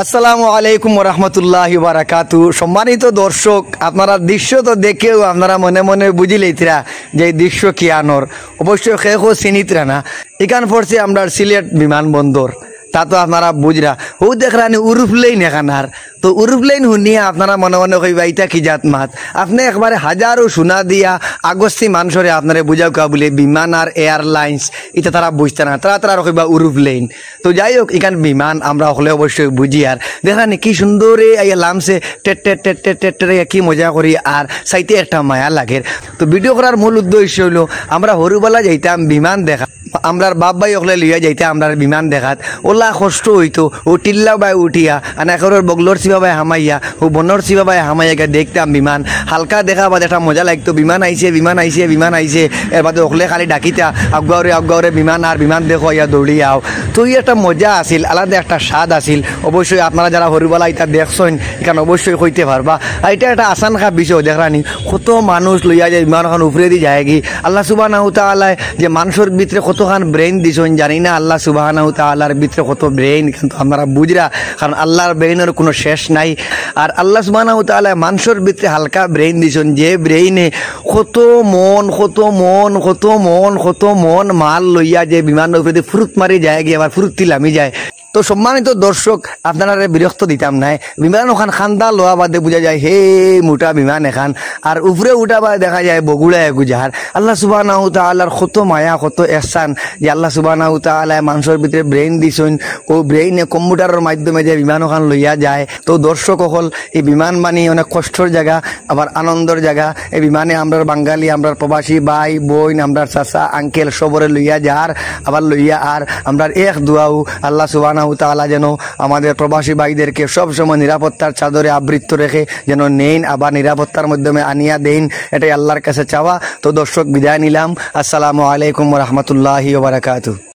আসসালামু আলাইকুম রহমতুল্লাহি বারাকাতু। সম্মানিত দর্শক, আপনারা দৃশ্য তো দেখেও আপনারা মনে মনে বুঝিলেইতরা যে এই দৃশ্য কি আনর। অবশ্যই খেয়েও চিনিতরা না। এখান পড়ছে আমরা সিলেট বিমানবন্দর, তা তো আপনারা বুঝরা। ও দেখরানি উরুফলেইন এখানার তো উরুফলেইন শুনিয়া আপনারা মনে মনে কইবা ইটা কি জাত মাত। আপনি একবারে হাজারো সোনা দিয়া আগস্তি মানুষরে আপনারা বুঝাও কা বলে বিমান আর এয়ারলাইন্স এটা তারা বুঝতে না, তারা কইবা উরুফলেইন। তো যাই হোক, এখান বিমান আমরা হলে অবশ্যই বুঝি। আর দেখরানি কি সুন্দর লামছে টেট টেট টেট টেট টেট টেট কি মজা করি, আর সাইতে একটা মায়া লাগে। তো ভিডিও করার মূল উদ্দেশ্য হইল আমরা হরুবেলা যাইতাম বিমান দেখা, আমরার বাপ ভাই ওখানে লিয়া যাইতে আমরা বিমান দেখাত ওলা কষ্ট হইতো। ও টিল্লা বাই উঠিয়া আনাকরের বগলোর সিবা বাই হামাইয়া ও বনর সিবা বাই হামাইয়াকে দেখতাম বিমান। হালকা দেখা বাদে একটা মজা লাগতো, বিমান আইছে বিমান আইছে বিমান আইছে। এর বাদে ওখলে খালি ডাকিতা আগাওরে বিমান আর বিমান দেখো ইয়া দৌড়িয়াও। তো এই একটা মজা আসিল, আলাদা একটা স্বাদ আসিল। অবশ্যই আপনারা যারা হরিবেলা এটা দেখছেন এখানে অবশ্যই কইতে পারবা। আর এটা একটা আসান খা বিষয় দেখরানি, কত মানুষ লইয়া যায় বিমান এখন উপরে দিয়ে যায় কি। আল্লাহ সুবহানাহু তাআলা যে মানুষের ভিতরে কতখান ব্রেন দিছেন জানি না, আল্লাহ সুবহানাহু তাআলার ভিতরে কত ব্রেন কিন্তু আমরা বুঝরা, কারণ আল্লাহর ব্রেনের কোনো শেষ নাই। আর আল্লাহ সুবহানাহু তাআলা মানুষের ভিতরে হালকা ব্রেন দিছেন, যে ব্রেইনে কত মন মাল লইয়া যে বিমানের উপরে ফুরুত মারি যায় গিয়ে আবার ফুরুত লামি যায়। তো সম্মানিত দর্শক, আপনারা বিরক্ত দিতাম নাই। বিমান ওখান খান্দা লোয়া বাদে বোঝা যায় হে মোটা বিমান এখান, আর উপরে উঠা বাদে দেখা যায় বগুড়া এগুজাহার। আল্লাহ সুবহানাহু তাআলার কত মায়া কত এহসান যে আল্লাহ সুবহানাহু তাআলা মানুষের ভিতরে ব্রেইন দিছেন। ও ব্রেইনে কম্পিউটারের মাধ্যমে যে বিমান ওখান লইয়া যায়। তো দর্শক হল এই বিমান মানে অনেক কষ্টর জায়গা আবার আনন্দের জায়গা। এই বিমানে আমরা বাঙালি, আমরা প্রবাসী ভাই বোন, আমরা চাচা আঙ্কেল সবরে লইয়া যার আবার লইয়া। আর আমরা এক দোয়াও আল্লাহ সুবহানাহু তাআলা যেন আমাদের প্রবাসী ভাইদেরকে সবসময় নিরাপত্তার চাদরে আবৃত রেখে যেন নেন, আবার নিরাপত্তার মাধ্যমে আনিয়া দেন, এটাই আল্লাহর কাছে চাওয়া। তো দর্শক, বিদায় নিলাম। আসসালামু আলাইকুম রহমতুল্লাহি ওয়া বারাকাতুহু।